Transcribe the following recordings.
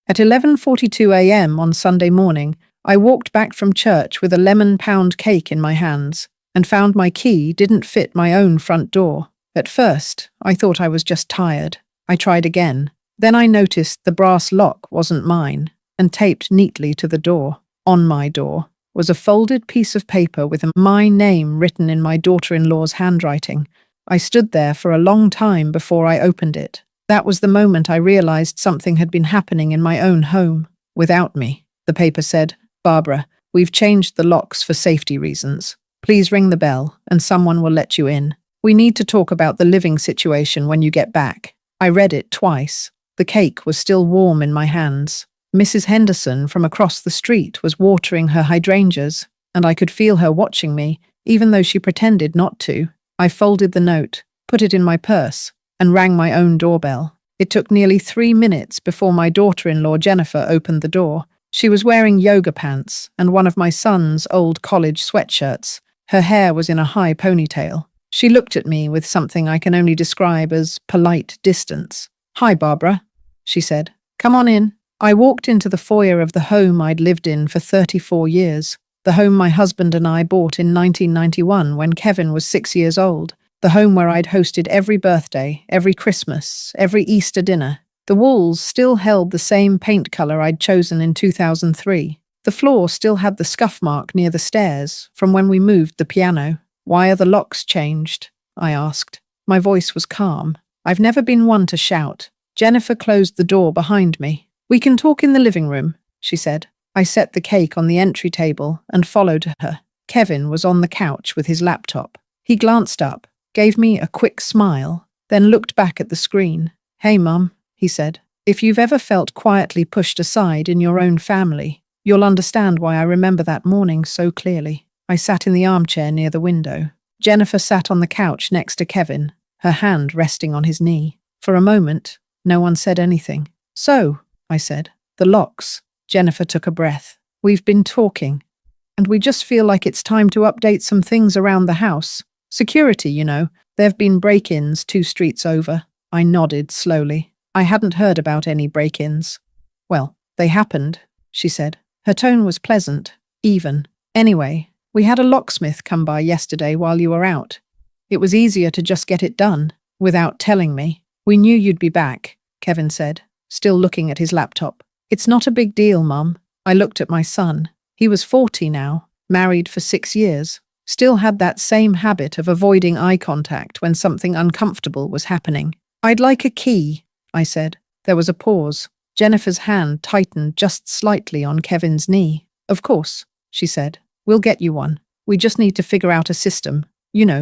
At 11:42 a.m. on Sunday morning, I walked back from church with a lemon pound cake in my hands and found my key didn't fit my own front door. At first, I thought I was just tired. I tried again. Then I noticed the brass lock wasn't mine, and taped neatly to the door, on my door, was a folded piece of paper with my name written in my daughter-in-law's handwriting. I stood there for a long time before I opened it. That was the moment I realized something had been happening in my own home, without me. The paper said, "Barbara, we've changed the locks for safety reasons. Please ring the bell, and someone will let you in. We need to talk about the living situation when you get back." I read it twice. The cake was still warm in my hands. Mrs. Henderson from across the street was watering her hydrangeas, and I could feel her watching me, even though she pretended not to. I folded the note, put it in my purse, and rang my own doorbell. It took nearly 3 minutes before my daughter-in-law Jennifer opened the door. She was wearing yoga pants and one of my son's old college sweatshirts. Her hair was in a high ponytail. She looked at me with something I can only describe as polite distance. "Hi, Barbara," she said. "Come on in." I walked into the foyer of the home I'd lived in for 34 years, the home my husband and I bought in 1991 when Kevin was 6 years old, the home where I'd hosted every birthday, every Christmas, every Easter dinner. The walls still held the same paint color I'd chosen in 2003. The floor still had the scuff mark near the stairs from when we moved the piano. "Why are the locks changed?" I asked. My voice was calm. I've never been one to shout. Jennifer closed the door behind me. "We can talk in the living room," she said. I set the cake on the entry table and followed her. Kevin was on the couch with his laptop. He glanced up, gave me a quick smile, then looked back at the screen. "Hey, Mum," he said. "If you've ever felt quietly pushed aside in your own family, you'll understand why I remember that morning so clearly." I sat in the armchair near the window. Jennifer sat on the couch next to Kevin, her hand resting on his knee. For a moment, no one said anything. "So," I said, "the locks." Jennifer took a breath. "We've been talking, and we just feel like it's time to update some things around the house. Security, you know. There've been break-ins 2 streets over." I nodded slowly. I hadn't heard about any break-ins. "Well, they happened," she said. Her tone was pleasant, even. "Anyway, we had a locksmith come by yesterday while you were out. It was easier to just get it done, without telling me. We knew you'd be back," Kevin said, still looking at his laptop. "It's not a big deal, Mum." I looked at my son. He was 40 now, married for 6 years, still had that same habit of avoiding eye contact when something uncomfortable was happening. "I'd like a key," I said. There was a pause. Jennifer's hand tightened just slightly on Kevin's knee. "Of course," she said. "We'll get you one. We just need to figure out a system,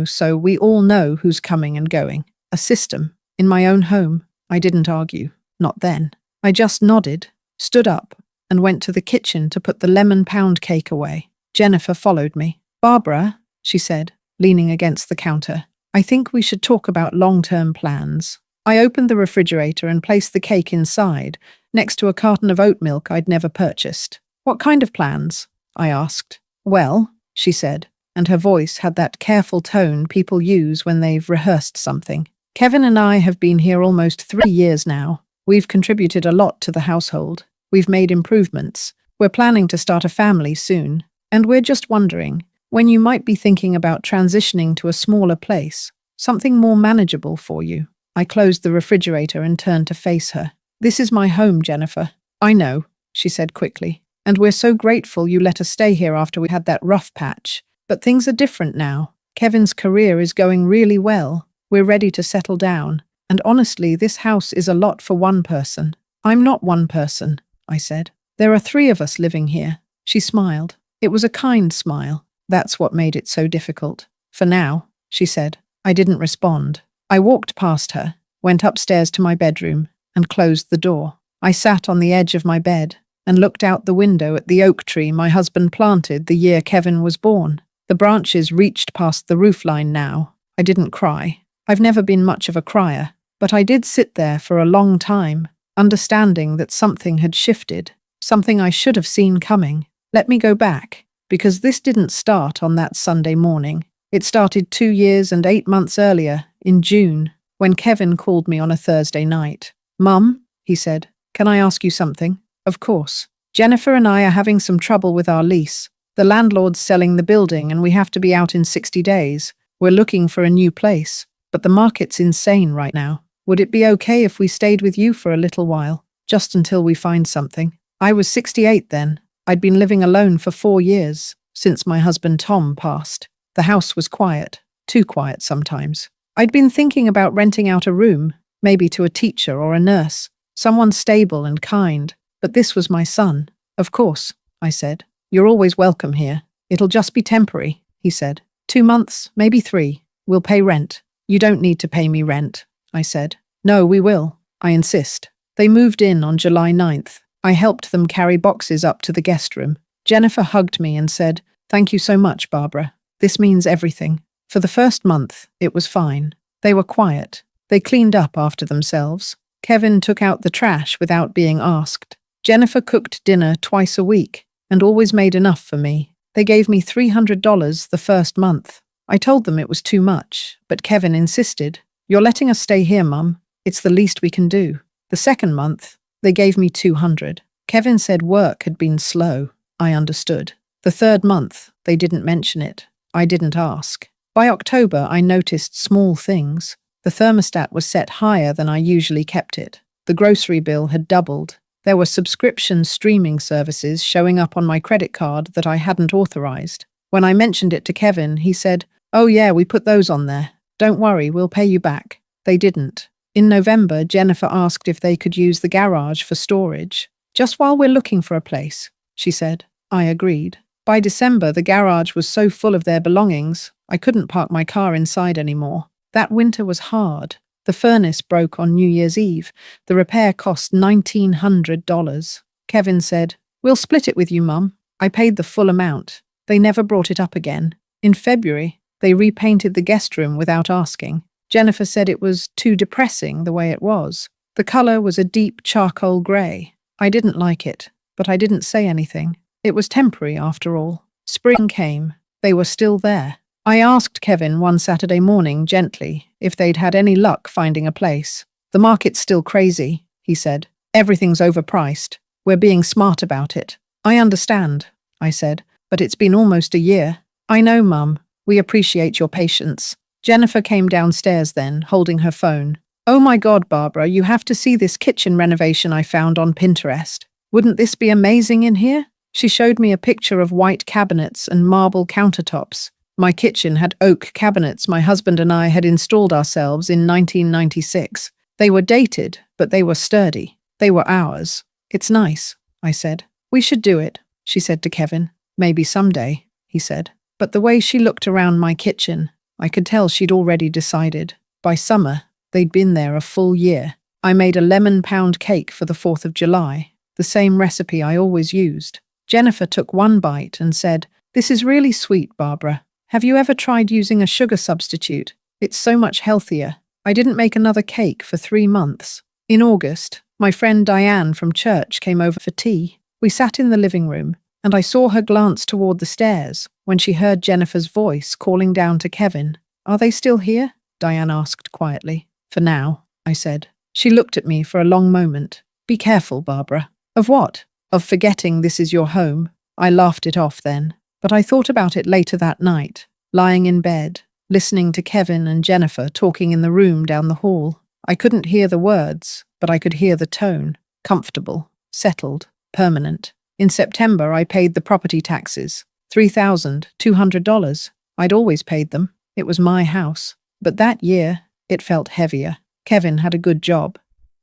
so we all know who's coming and going." A system? In my own home? I didn't argue. Not then. I just nodded, stood up, and went to the kitchen to put the lemon pound cake away. Jennifer followed me. "Barbara," she said, leaning against the counter, "I think we should talk about long-term plans." I opened the refrigerator and placed the cake inside, next to a carton of oat milk I'd never purchased. "What kind of plans?" I asked. "Well," she said, and her voice had that careful tone people use when they've rehearsed something. "Kevin and I have been here almost 3 years now. We've contributed a lot to the household. We've made improvements. We're planning to start a family soon. And we're just wondering when you might be thinking about transitioning to a smaller place, something more manageable for you." I closed the refrigerator and turned to face her. "This is my home, Jennifer." "I know," she said quickly. "And we're so grateful you let us stay here after we had that rough patch. But things are different now. Kevin's career is going really well. We're ready to settle down. And honestly, this house is a lot for one person." "I'm not one person," I said. "There are 3 of us living here." She smiled. It was a kind smile. That's what made it so difficult. "For now," she said. I didn't respond. I walked past her, went upstairs to my bedroom, and closed the door. I sat on the edge of my bed and looked out the window at the oak tree my husband planted the year Kevin was born. The branches reached past the roofline now. I didn't cry. I've never been much of a crier, but I did sit there for a long time, understanding that something had shifted, something I should have seen coming. Let me go back, because this didn't start on that Sunday morning. It started 2 years and 8 months earlier, in June, when Kevin called me on a Thursday night. "Mum," he said, "can I ask you something?" Of course. Jennifer and I are having some trouble with our lease. The landlord's selling the building and we have to be out in 60 days. We're looking for a new place, but the market's insane right now. Would it be okay if we stayed with you for a little while, just until we find something? I was 68 then. I'd been living alone for 4 years, since my husband Tom passed. The house was quiet, too quiet sometimes. I'd been thinking about renting out a room, maybe to a teacher or a nurse, someone stable and kind, but this was my son. Of course, I said. You're always welcome here. It'll just be temporary, he said. 2 months, maybe 3. We'll pay rent. You don't need to pay me rent, I said. No, we will. I insist. They moved in on July 9th. I helped them carry boxes up to the guest room. Jennifer hugged me and said, "Thank you so much, Barbara. This means everything." For the first month, it was fine. They were quiet. They cleaned up after themselves. Kevin took out the trash without being asked. Jennifer cooked dinner twice a week and always made enough for me. They gave me $300 the first month. I told them it was too much, but Kevin insisted. "You're letting us stay here, Mum. It's the least we can do." The second month, they gave me $200. Kevin said work had been slow. I understood. The third month, they didn't mention it. I didn't ask. By October, I noticed small things. The thermostat was set higher than I usually kept it. The grocery bill had doubled. There were subscription streaming services showing up on my credit card that I hadn't authorized. When I mentioned it to Kevin, he said, "Oh yeah, we put those on there. Don't worry, we'll pay you back." They didn't. In November, Jennifer asked if they could use the garage for storage. "Just while we're looking for a place," she said. I agreed. By December, the garage was so full of their belongings, I couldn't park my car inside anymore. That winter was hard. The furnace broke on New Year's Eve. The repair cost $1,900. Kevin said, "We'll split it with you, Mum." I paid the full amount. They never brought it up again. In February, they repainted the guest room without asking. Jennifer said it was too depressing the way it was. The color was a deep charcoal gray. I didn't like it, but I didn't say anything. It was temporary after all. Spring came. They were still there. I asked Kevin one Saturday morning gently if they'd had any luck finding a place. "The market's still crazy," he said. "Everything's overpriced. We're being smart about it." "I understand," I said, "but it's been almost a year." "I know, Mum. We appreciate your patience." Jennifer came downstairs then, holding her phone. "Oh my God, Barbara, you have to see this kitchen renovation I found on Pinterest. Wouldn't this be amazing in here?" She showed me a picture of white cabinets and marble countertops. My kitchen had oak cabinets my husband and I had installed ourselves in 1996. They were dated, but they were sturdy. They were ours. "It's nice," I said. "We should do it," she said to Kevin. "Maybe someday," he said. But the way she looked around my kitchen, I could tell she'd already decided. By summer, they'd been there a full year. I made a lemon pound cake for the 4th of July, the same recipe I always used. Jennifer took one bite and said, "This is really sweet, Barbara. Have you ever tried using a sugar substitute? It's so much healthier." I didn't make another cake for 3 months. In August, my friend Diane from church came over for tea. We sat in the living room, and I saw her glance toward the stairs when she heard Jennifer's voice calling down to Kevin. "Are they still here?" Diane asked quietly. "For now," I said. She looked at me for a long moment. "Be careful, Barbara." "Of what?" "Of forgetting this is your home." I laughed it off then, but I thought about it later that night, lying in bed, listening to Kevin and Jennifer talking in the room down the hall. I couldn't hear the words, but I could hear the tone. Comfortable, settled, permanent. In September, I paid the property taxes. $3,200. I'd always paid them. It was my house. But that year, it felt heavier. Kevin had a good job.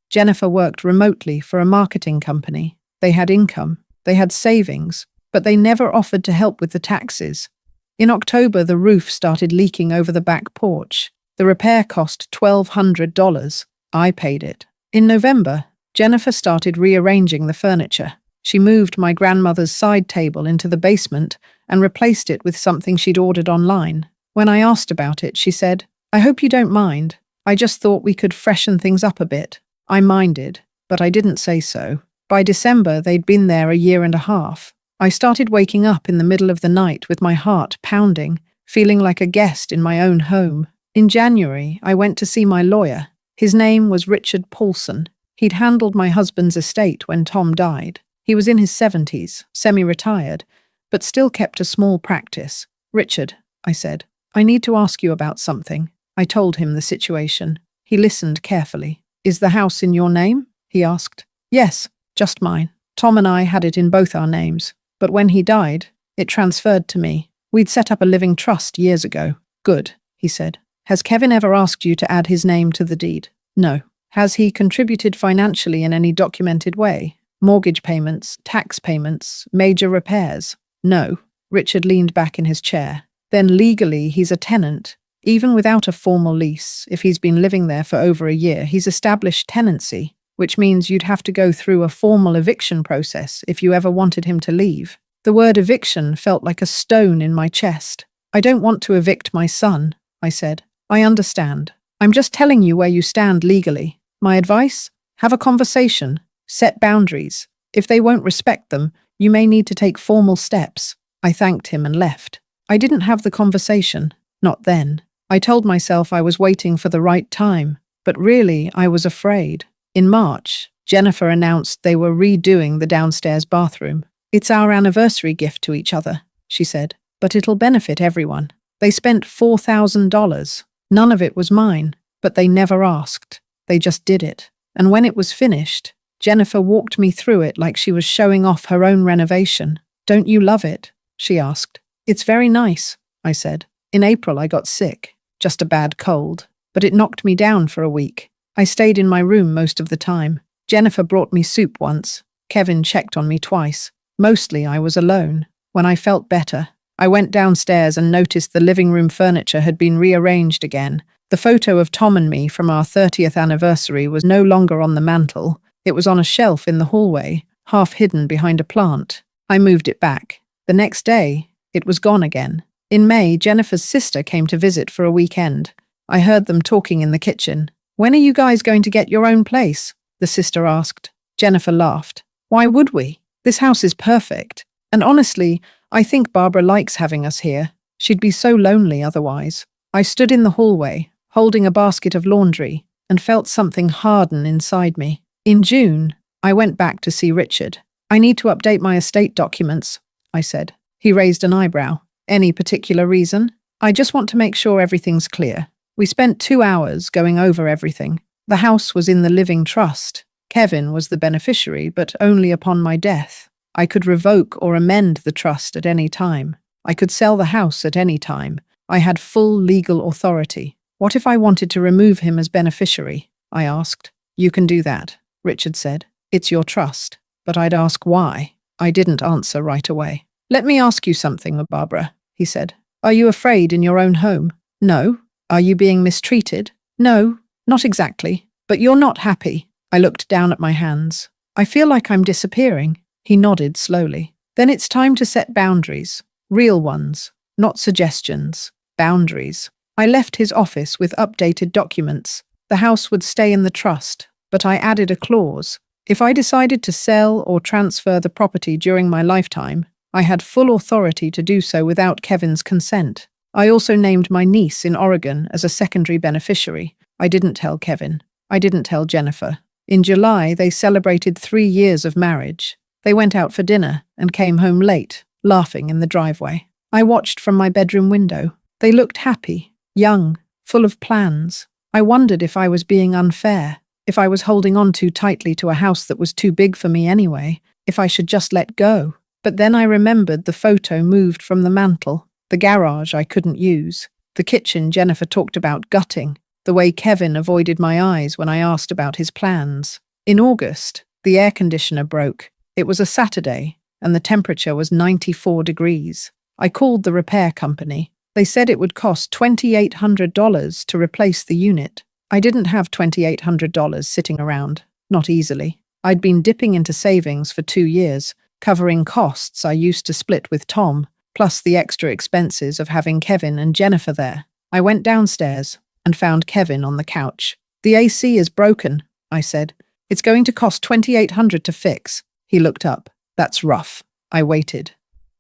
Jennifer worked remotely for a marketing company. They had income. They had savings. But they never offered to help with the taxes. In October, the roof started leaking over the back porch. The repair cost $1,200. I paid it. In November, Jennifer started rearranging the furniture. She moved my grandmother's side table into the basement and replaced it with something she'd ordered online. When I asked about it, she said, "I hope you don't mind. I just thought we could freshen things up a bit." I minded, but I didn't say so. By December, they'd been there a year and a half. I started waking up in the middle of the night with my heart pounding, feeling like a guest in my own home. In January, I went to see my lawyer. His name was Richard Paulson. He'd handled my husband's estate when Tom died. He was in his 70s, semi-retired, but still kept a small practice. "Richard," I said, "I need to ask you about something." I told him the situation. He listened carefully. "Is the house in your name?" he asked. "Yes, just mine. Tom and I had it in both our names, but when he died, it transferred to me. We'd set up a living trust years ago." "Good," he said. "Has Kevin ever asked you to add his name to the deed?" "No." "Has he contributed financially in any documented way? Mortgage payments, tax payments, major repairs?" "No." Richard leaned back in his chair. "Then legally he's a tenant. Even without a formal lease, if he's been living there for over a year, he's established tenancy, which means you'd have to go through a formal eviction process if you ever wanted him to leave." The word eviction felt like a stone in my chest. "I don't want to evict my son," I said. "I understand. I'm just telling you where you stand legally. My advice? Have a conversation. Set boundaries. If they won't respect them, you may need to take formal steps." I thanked him and left. I didn't have the conversation. Not then. I told myself I was waiting for the right time, but really I was afraid. In March, Jennifer announced they were redoing the downstairs bathroom. "It's our anniversary gift to each other," she said, "but it'll benefit everyone." They spent $4,000. None of it was mine, but they never asked. They just did it. And when it was finished, Jennifer walked me through it like she was showing off her own renovation. "Don't you love it?" she asked. "It's very nice," I said. In April, I got sick, just a bad cold, but it knocked me down for a week. I stayed in my room most of the time. Jennifer brought me soup once. Kevin checked on me twice. Mostly I was alone. When I felt better, I went downstairs and noticed the living room furniture had been rearranged again. The photo of Tom and me from our 30th anniversary was no longer on the mantel. It was on a shelf in the hallway, half hidden behind a plant. I moved it back. The next day, it was gone again. In May, Jennifer's sister came to visit for a weekend. I heard them talking in the kitchen. "When are you guys going to get your own place?" the sister asked. Jennifer laughed. "Why would we? This house is perfect. And honestly, I think Barbara likes having us here. She'd be so lonely otherwise." I stood in the hallway, holding a basket of laundry, and felt something harden inside me. In June, I went back to see Richard. "I need to update my estate documents," I said. He raised an eyebrow. "Any particular reason?" "I just want to make sure everything's clear." We spent 2 hours going over everything. The house was in the living trust. Kevin was the beneficiary, but only upon my death. I could revoke or amend the trust at any time. I could sell the house at any time. I had full legal authority. "What if I wanted to remove him as beneficiary?" I asked. "You can do that," Richard said. "It's your trust." But I'd ask why. I didn't answer right away. "Let me ask you something, Barbara," he said. "Are you afraid in your own home?" "No." "Are you being mistreated?" "No, not exactly. But you're not happy." I looked down at my hands. "I feel like I'm disappearing." He nodded slowly. "Then it's time to set boundaries. Real ones, not suggestions. Boundaries." I left his office with updated documents. The house would stay in the trust, but I added a clause. If I decided to sell or transfer the property during my lifetime, I had full authority to do so without Kevin's consent. I also named my niece in Oregon as a secondary beneficiary. I didn't tell Kevin. I didn't tell Jennifer. In July, they celebrated 3 years of marriage. They went out for dinner and came home late, laughing in the driveway. I watched from my bedroom window. They looked happy, young, full of plans. I wondered if I was being unfair, if I was holding on too tightly to a house that was too big for me anyway, if I should just let go. But then I remembered the photo moved from the mantel, the garage I couldn't use, the kitchen Jennifer talked about gutting, the way Kevin avoided my eyes when I asked about his plans. In August, the air conditioner broke. It was a Saturday, and the temperature was 94 degrees. I called the repair company. They said it would cost $2,800 to replace the unit. I didn't have $2,800 sitting around, not easily. I'd been dipping into savings for 2 years, covering costs I used to split with Tom, plus the extra expenses of having Kevin and Jennifer there. I went downstairs and found Kevin on the couch. "The AC is broken," I said. "It's going to cost $2,800 to fix." He looked up. "That's rough." I waited.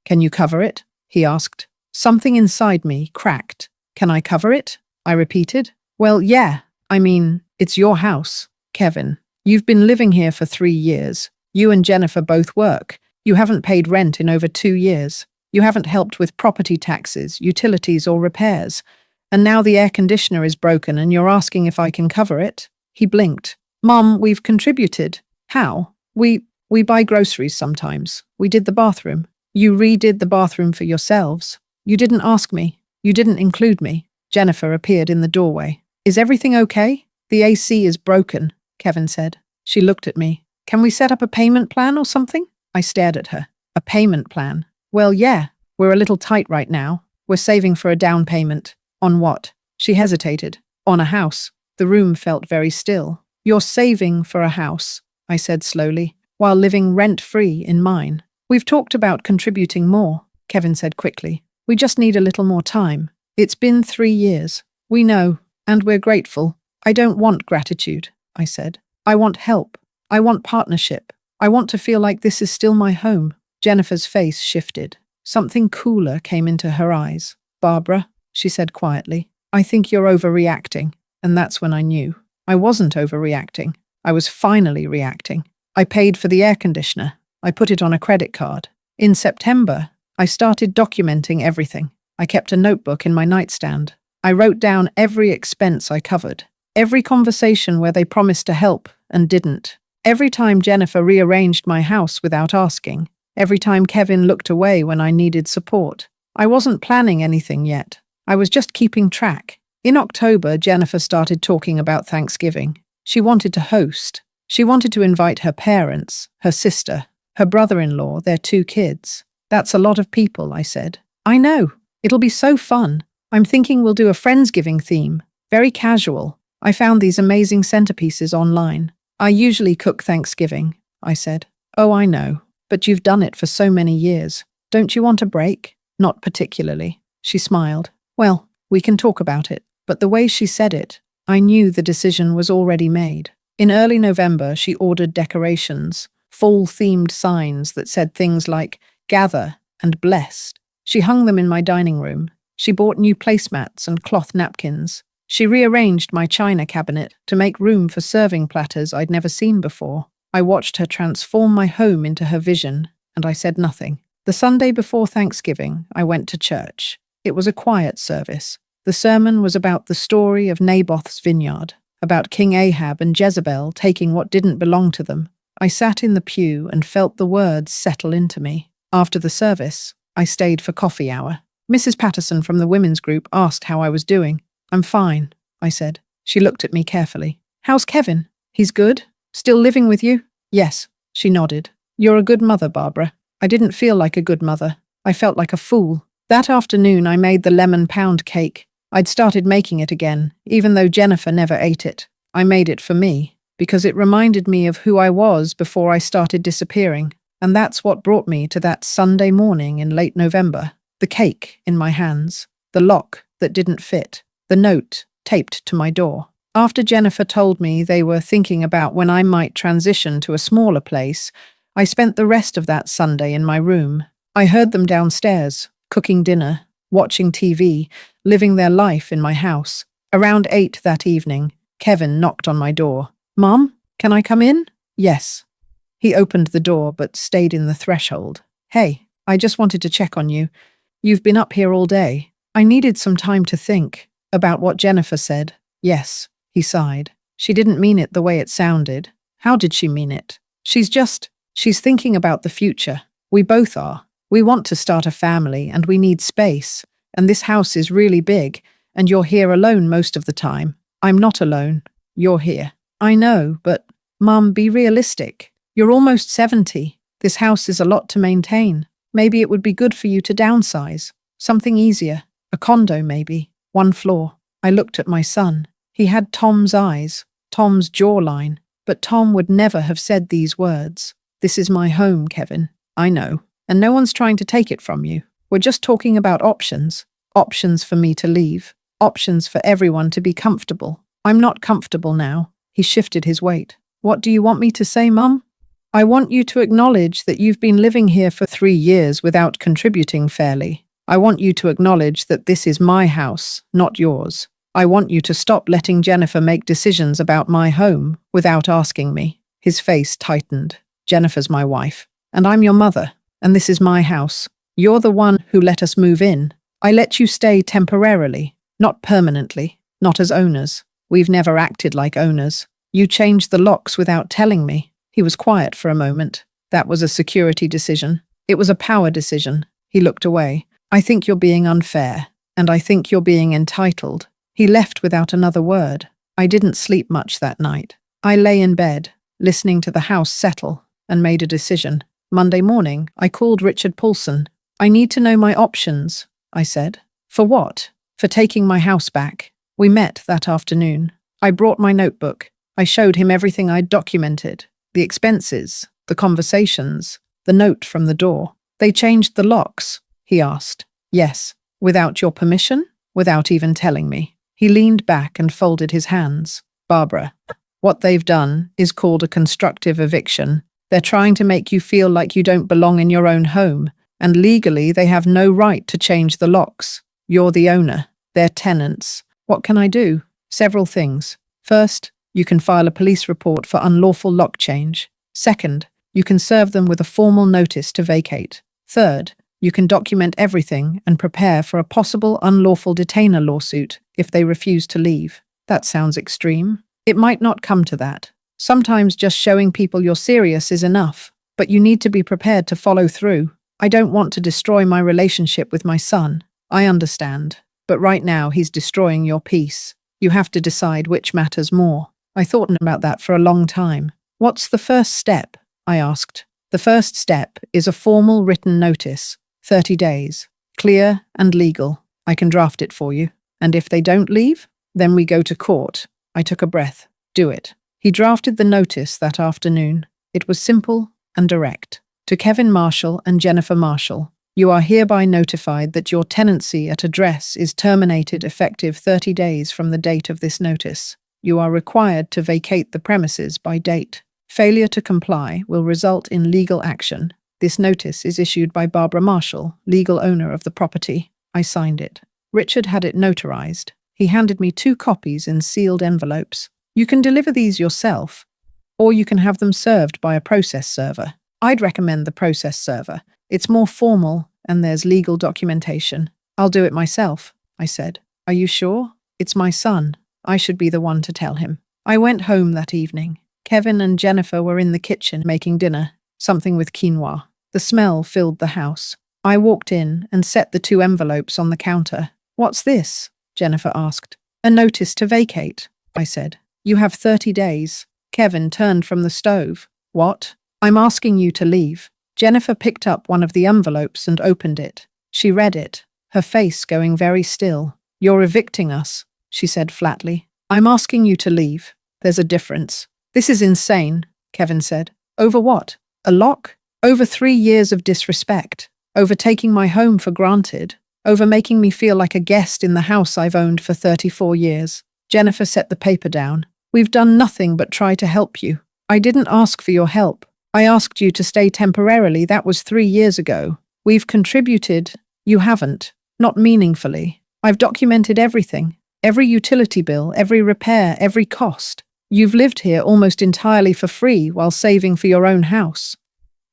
"Can you cover it?" he asked. Something inside me cracked. "Can I cover it?" I repeated. "Well, yeah. I mean, it's your house, Kevin. You've been living here for 3 years. You and Jennifer both work. You haven't paid rent in over 2 years. You haven't helped with property taxes, utilities, or repairs. And now the air conditioner is broken and you're asking if I can cover it? He blinked. Mom, we've contributed. How? We buy groceries sometimes. We did the bathroom. You redid the bathroom for yourselves. You didn't ask me. You didn't include me. Jennifer appeared in the doorway. Is everything okay? The AC is broken, Kevin said. She looked at me. Can we set up a payment plan or something? I stared at her. A payment plan? Well, yeah. We're a little tight right now. We're saving for a down payment. On what? She hesitated. On a house. The room felt very still. You're saving for a house, I said slowly, while living rent-free in mine. We've talked about contributing more, Kevin said quickly. We just need a little more time. It's been 3 years. We know, and we're grateful. I don't want gratitude, I said. I want help. I want partnership. I want to feel like this is still my home. Jennifer's face shifted. Something cooler came into her eyes. Barbara, she said quietly, I think you're overreacting. And that's when I knew. I wasn't overreacting. I was finally reacting. I paid for the air conditioner. I put it on a credit card. In September, I started documenting everything. I kept a notebook in my nightstand. I wrote down every expense I covered. Every conversation where they promised to help and didn't. Every time Jennifer rearranged my house without asking. Every time Kevin looked away when I needed support. I wasn't planning anything yet. I was just keeping track. In October, Jennifer started talking about Thanksgiving. She wanted to host. She wanted to invite her parents, her sister, her brother-in-law, their 2 kids. That's a lot of people, I said. I know. It'll be so fun. I'm thinking we'll do a Friendsgiving theme. Very casual. I found these amazing centerpieces online. I usually cook Thanksgiving, I said. Oh, I know. But you've done it for so many years. Don't you want a break? Not particularly. She smiled. Well, we can talk about it. But the way she said it, I knew the decision was already made. In early November, she ordered decorations, fall-themed signs that said things like, gather and blessed. She hung them in my dining room. She bought new placemats and cloth napkins. She rearranged my china cabinet to make room for serving platters I'd never seen before. I watched her transform my home into her vision, and I said nothing. The Sunday before Thanksgiving, I went to church. It was a quiet service. The sermon was about the story of Naboth's vineyard, about King Ahab and Jezebel taking what didn't belong to them. I sat in the pew and felt the words settle into me. After the service, I stayed for coffee hour. Mrs. Patterson from the women's group asked how I was doing. I'm fine, I said. She looked at me carefully. How's Kevin? He's good? Still living with you? Yes, she nodded. You're a good mother, Barbara. I didn't feel like a good mother. I felt like a fool. That afternoon, I made the lemon pound cake. I'd started making it again, even though Jennifer never ate it. I made it for me, because it reminded me of who I was before I started disappearing. And that's what brought me to that Sunday morning in late November. The cake in my hands. The lock that didn't fit. The note taped to my door. After Jennifer told me they were thinking about when I might transition to a smaller place, I spent the rest of that Sunday in my room. I heard them downstairs, cooking dinner, watching TV, living their life in my house. Around 8 that evening, Kevin knocked on my door. Mom, can I come in? Yes. He opened the door but stayed in the threshold. Hey, I just wanted to check on you. You've been up here all day. I needed some time to think about what Jennifer said. Yes, he sighed. She didn't mean it the way it sounded. How did she mean it? She's thinking about the future. We both are. We want to start a family and we need space. And this house is really big, and you're here alone most of the time. I'm not alone. You're here. I know, but Mum, be realistic. You're almost 70. This house is a lot to maintain. Maybe it would be good for you to downsize. Something easier. A condo, maybe. 1 floor. I looked at my son. He had Tom's eyes, Tom's jawline, but Tom would never have said these words. This is my home, Kevin. I know. And no one's trying to take it from you. We're just talking about options. Options for me to leave. Options for everyone to be comfortable. I'm not comfortable now. He shifted his weight. What do you want me to say, Mum? I want you to acknowledge that you've been living here for 3 years without contributing fairly. I want you to acknowledge that this is my house, not yours. I want you to stop letting Jennifer make decisions about my home without asking me. His face tightened. Jennifer's my wife, and I'm your mother, and this is my house. You're the one who let us move in. I let you stay temporarily, not permanently, not as owners. We've never acted like owners. You changed the locks without telling me." He was quiet for a moment. "That was a security decision. It was a power decision." He looked away. "I think you're being unfair, and I think you're being entitled." He left without another word. I didn't sleep much that night. I lay in bed, listening to the house settle, and made a decision. Monday morning, I called Richard Paulson. "I need to know my options," I said. "For what?" "For taking my house back." We met that afternoon. I brought my notebook. I showed him everything I'd documented. The expenses, the conversations, the note from the door. "They changed the locks?" he asked. "Yes." "Without your permission?" "Without even telling me." He leaned back and folded his hands. "Barbara, what they've done is called a constructive eviction. They're trying to make you feel like you don't belong in your own home, and legally they have no right to change the locks. You're the owner. They're tenants. What can I do?" "Several things. First, you can file a police report for unlawful lock change. Second, you can serve them with a formal notice to vacate. Third, you can document everything and prepare for a possible unlawful detainer lawsuit if they refuse to leave." That sounds extreme. It might not come to that. Sometimes just showing people you're serious is enough, but you need to be prepared to follow through. "I don't want to destroy my relationship with my son." "I understand. But right now he's destroying your peace. You have to decide which matters more." I thought about that for a long time. "What's the first step?" I asked. "The first step is a formal written notice. 30 days. Clear and legal. I can draft it for you. And if they don't leave, then we go to court." I took a breath. "Do it." He drafted the notice that afternoon. It was simple and direct. "To Kevin Marshall and Jennifer Marshall, you are hereby notified that your tenancy at address is terminated effective 30 days from the date of this notice. You are required to vacate the premises by date. Failure to comply will result in legal action. This notice is issued by Barbara Marshall, legal owner of the property." I signed it. Richard had it notarized. He handed me 2 copies in sealed envelopes. "You can deliver these yourself, or you can have them served by a process server." I'd recommend the process server. It's more formal and there's legal documentation. "I'll do it myself," I said. "Are you sure? It's my son. I should be the one to tell him." I went home that evening. Kevin and Jennifer were in the kitchen making dinner, something with quinoa. The smell filled the house. I walked in and set the 2 envelopes on the counter. "What's this?" Jennifer asked. "A notice to vacate," I said. "You have 30 days. Kevin turned from the stove. "What?" "I'm asking you to leave." Jennifer picked up one of the envelopes and opened it. She read it, her face going very still. "You're evicting us," she said flatly. "I'm asking you to leave. There's a difference." "This is insane," Kevin said. "Over what? A lock? Over 3 years of disrespect. Over taking my home for granted. Over making me feel like a guest in the house I've owned for 34 years. Jennifer set the paper down. "We've done nothing but try to help you. I didn't ask for your help. I asked you to stay temporarily. That was 3 years ago. We've contributed. You haven't. Not meaningfully. I've documented everything. Every utility bill, every repair, every cost. You've lived here almost entirely for free while saving for your own house."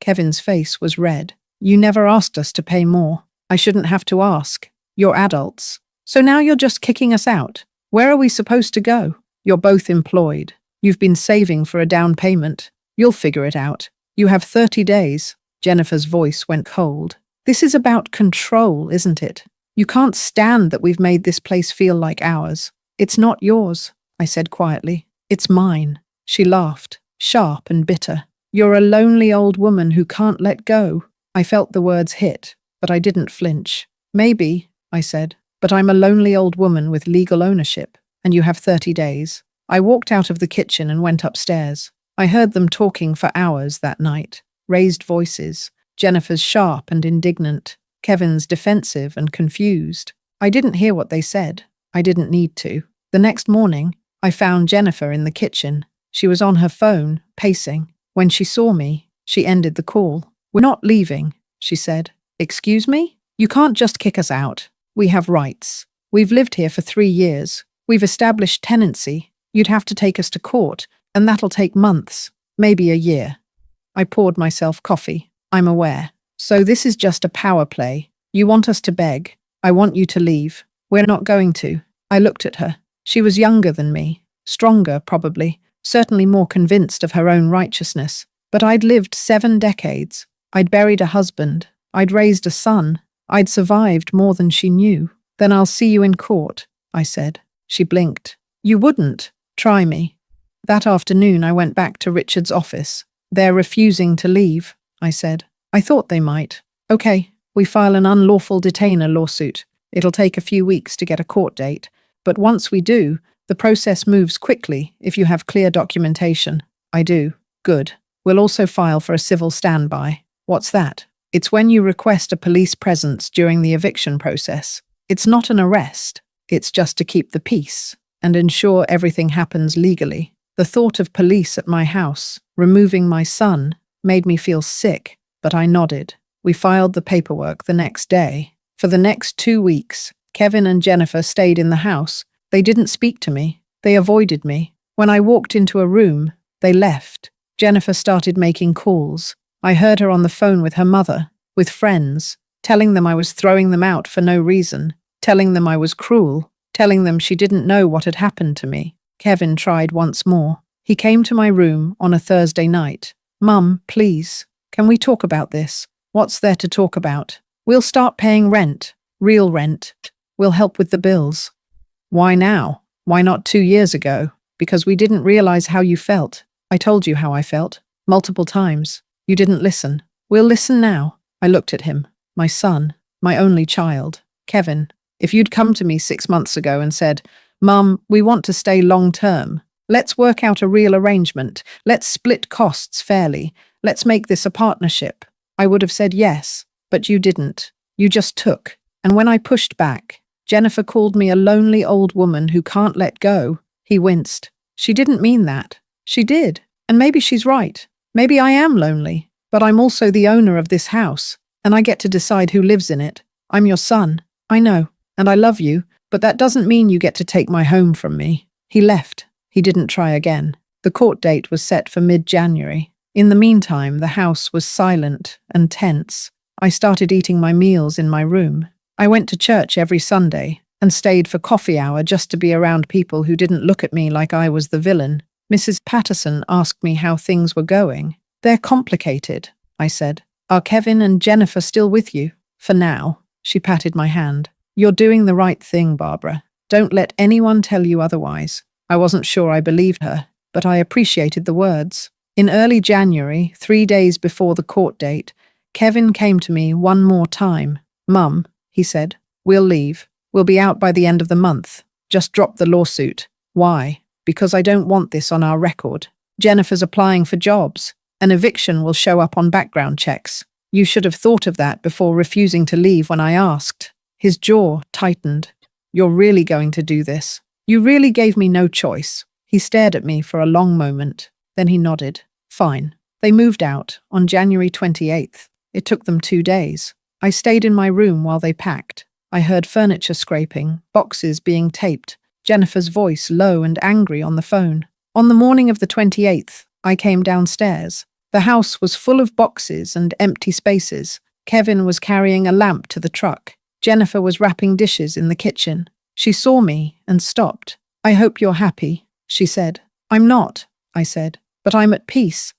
Kevin's face was red. "You never asked us to pay more. I shouldn't have to ask. You're adults. So now you're just kicking us out. Where are we supposed to go? You're both employed. You've been saving for a down payment. You'll figure it out. You have 30 days. Jennifer's voice went cold. "This is about control, isn't it? You can't stand that we've made this place feel like ours. It's not yours," I said quietly. "It's mine." She laughed, sharp and bitter. "You're a lonely old woman who can't let go." I felt the words hit, but I didn't flinch. "Maybe," I said, "but I'm a lonely old woman with legal ownership, and you have 30 days. I walked out of the kitchen and went upstairs. I heard them talking for hours that night. Raised voices. Jennifer's sharp and indignant. Kevin's defensive and confused. I didn't hear what they said. I didn't need to. The next morning, I found Jennifer in the kitchen. She was on her phone, pacing. When she saw me, she ended the call. "We're not leaving," she said. "Excuse me? You can't just kick us out. We have rights. We've lived here for 3 years. We've established tenancy. You'd have to take us to court, and that'll take months, maybe a year." I poured myself coffee. I'm aware. So this is just a power play. You want us to beg. I want you to leave. We're not going to. I looked at her. She was younger than me. Stronger, probably. Certainly more convinced of her own righteousness. But I'd lived 7 decades. I'd buried a husband. I'd raised a son. I'd survived more than she knew. Then I'll see you in court, I said. She blinked. You wouldn't. Try me. That afternoon I went back to Richard's office. They're refusing to leave, I said. I thought they might. Okay, we file an unlawful detainer lawsuit. It'll take a few weeks to get a court date. But once we do, the process moves quickly if you have clear documentation. I do. Good. We'll also file for a civil standby. What's that? It's when you request a police presence during the eviction process. It's not an arrest. It's just to keep the peace and ensure everything happens legally. The thought of police at my house, removing my son, made me feel sick, but I nodded. We filed the paperwork the next day. For the next 2 weeks, Kevin and Jennifer stayed in the house. They didn't speak to me. They avoided me. When I walked into a room, they left. Jennifer started making calls. I heard her on the phone with her mother, with friends, telling them I was throwing them out for no reason, telling them I was cruel, telling them she didn't know what had happened to me. Kevin tried once more. He came to my room on a Thursday night. Mum, please, can we talk about this? What's there to talk about? We'll start paying rent. Real rent. We'll help with the bills. Why now? Why not 2 years ago? Because we didn't realize how you felt. I told you how I felt. Multiple times. You didn't listen. We'll listen now. I looked at him. My son. My only child. Kevin, if you'd come to me 6 months ago and said, Mum, we want to stay long term. Let's work out a real arrangement. Let's split costs fairly. Let's make this a partnership. I would have said yes, but you didn't. You just took. And when I pushed back, Jennifer called me a lonely old woman who can't let go. He winced. She didn't mean that. She did. And maybe she's right. Maybe I am lonely, but I'm also the owner of this house, and I get to decide who lives in it. I'm your son. I know, and I love you, but that doesn't mean you get to take my home from me. He left. He didn't try again. The court date was set for mid-January. In the meantime, the house was silent and tense. I started eating my meals in my room. I went to church every Sunday and stayed for coffee hour just to be around people who didn't look at me like I was the villain. Mrs. Patterson asked me how things were going. They're complicated, I said. Are Kevin and Jennifer still with you? For now. She patted my hand. You're doing the right thing, Barbara. Don't let anyone tell you otherwise. I wasn't sure I believed her, but I appreciated the words. In early January, 3 days before the court date, Kevin came to me one more time. Mum, he said, we'll leave. We'll be out by the end of the month. Just drop the lawsuit. Why? Because I don't want this on our record. Jennifer's applying for jobs. An eviction will show up on background checks. You should have thought of that before refusing to leave when I asked. His jaw tightened. You're really going to do this? You really gave me no choice. He stared at me for a long moment. Then he nodded. Fine. They moved out on January 28th. It took them 2 days. I stayed in my room while they packed. I heard furniture scraping, boxes being taped, Jennifer's voice low and angry on the phone. On the morning of the 28th, I came downstairs. The house was full of boxes and empty spaces. Kevin was carrying a lamp to the truck. Jennifer was wrapping dishes in the kitchen. She saw me and stopped. I hope you're happy, she said. I'm not, I said, but I'm at peace.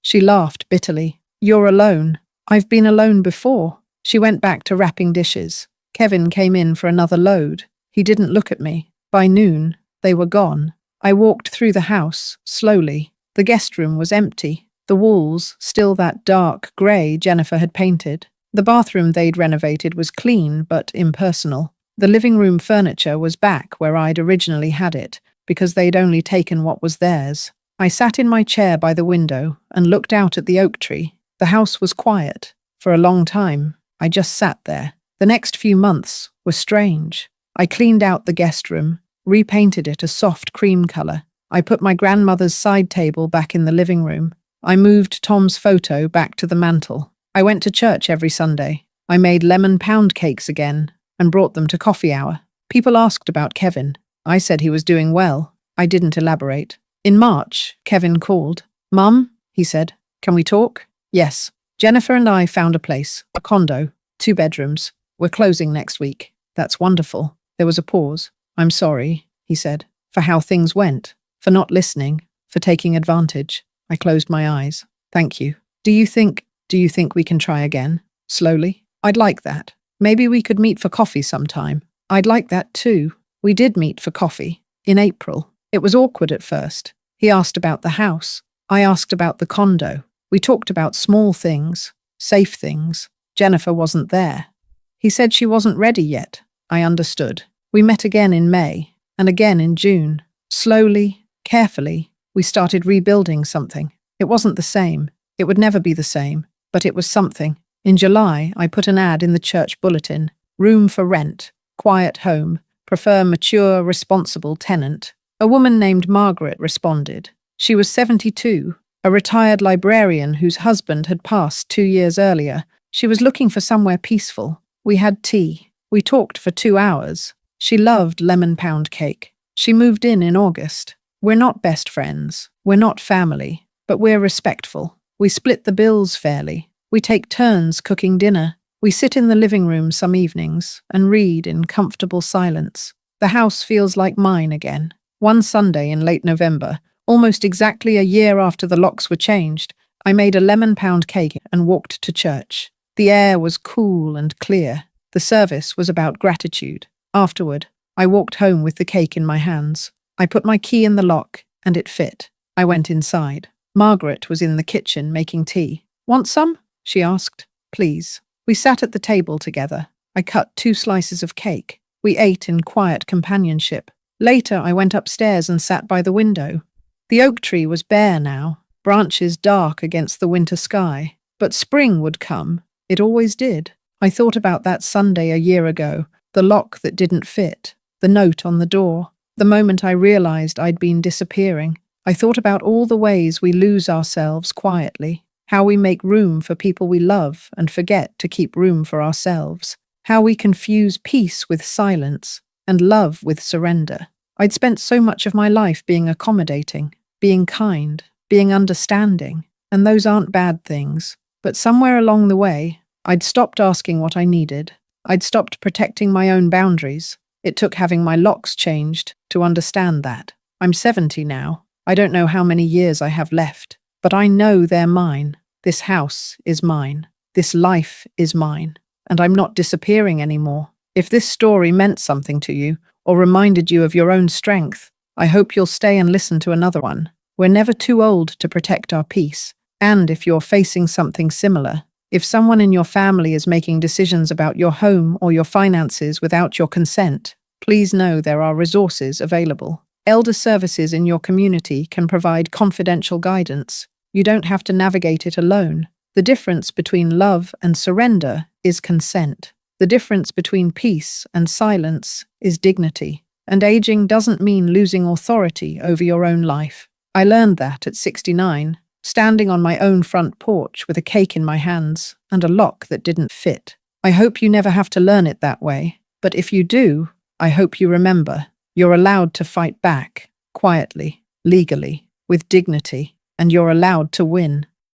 She laughed bitterly. You're alone. I've been alone before. She went back to wrapping dishes. Kevin came in for another load. He didn't look at me. By noon, they were gone. I walked through the house, slowly. The guest room was empty. The walls, still that dark grey Jennifer had painted. The bathroom they'd renovated was clean but impersonal. The living room furniture was back where I'd originally had it, because they'd only taken what was theirs. I sat in my chair by the window and looked out at the oak tree. The house was quiet. For a long time, I just sat there. The next few months were strange. I cleaned out the guest room, repainted it a soft cream colour. I put my grandmother's side table back in the living room. I moved Tom's photo back to the mantel. I went to church every Sunday. I made lemon pound cakes again and brought them to coffee hour. People asked about Kevin. I said he was doing well. I didn't elaborate. In March, Kevin called. Mum, he said, Can we talk? Yes. Jennifer and I found a place, a condo, 2 bedrooms. We're closing next week. That's wonderful. There was a pause. I'm sorry, he said, for how things went, for not listening, for taking advantage. I closed my eyes. Thank you. Do you think we can try again? Slowly? I'd like that. Maybe we could meet for coffee sometime. I'd like that too. We did meet for coffee. In April. It was awkward at first. He asked about the house. I asked about the condo. We talked about small things, safe things. Jennifer wasn't there. He said she wasn't ready yet. I understood. We met again in May, and again in June. Slowly, carefully, we started rebuilding something. It wasn't the same. It would never be the same, but it was something. In July, I put an ad in the church bulletin. Room for rent, quiet home, prefer mature, responsible tenant. A woman named Margaret responded. She was 72, a retired librarian whose husband had passed 2 years earlier. She was looking for somewhere peaceful. We had tea. We talked for 2 hours. She loved lemon pound cake. She moved in August. We're not best friends. We're not family, but we're respectful. We split the bills fairly. We take turns cooking dinner. We sit in the living room some evenings and read in comfortable silence. The house feels like mine again. One Sunday in late November, almost exactly a year after the locks were changed, I made a lemon pound cake and walked to church. The air was cool and clear. The service was about gratitude. Afterward, I walked home with the cake in my hands. I put my key in the lock, and it fit. I went inside. Margaret was in the kitchen making tea. Want some? She asked. Please. We sat at the table together. I cut 2 slices of cake. We ate in quiet companionship. Later, I went upstairs and sat by the window. The oak tree was bare now, branches dark against the winter sky. But spring would come. It always did. I thought about that Sunday a year ago, the lock that didn't fit, the note on the door, the moment I realized I'd been disappearing. I thought about all the ways we lose ourselves quietly, how we make room for people we love and forget to keep room for ourselves, how we confuse peace with silence and love with surrender. I'd spent so much of my life being accommodating, being kind, being understanding, and those aren't bad things. But somewhere along the way, I'd stopped asking what I needed. I'd stopped protecting my own boundaries. It took having my locks changed to understand that. I'm 70 now. I don't know how many years I have left, but I know they're mine. This house is mine. This life is mine. And I'm not disappearing anymore. If this story meant something to you, or reminded you of your own strength, I hope you'll stay and listen to another one. We're never too old to protect our peace. And if you're facing something similar, if someone in your family is making decisions about your home or your finances without your consent, please know there are resources available. Elder services in your community can provide confidential guidance. You don't have to navigate it alone. The difference between love and surrender is consent. The difference between peace and silence is dignity. And aging doesn't mean losing authority over your own life. I learned that at 69, standing on my own front porch with a cake in my hands and a lock that didn't fit. I hope you never have to learn it that way. But if you do, I hope you remember you're allowed to fight back, quietly, legally, with dignity, and you're allowed to win.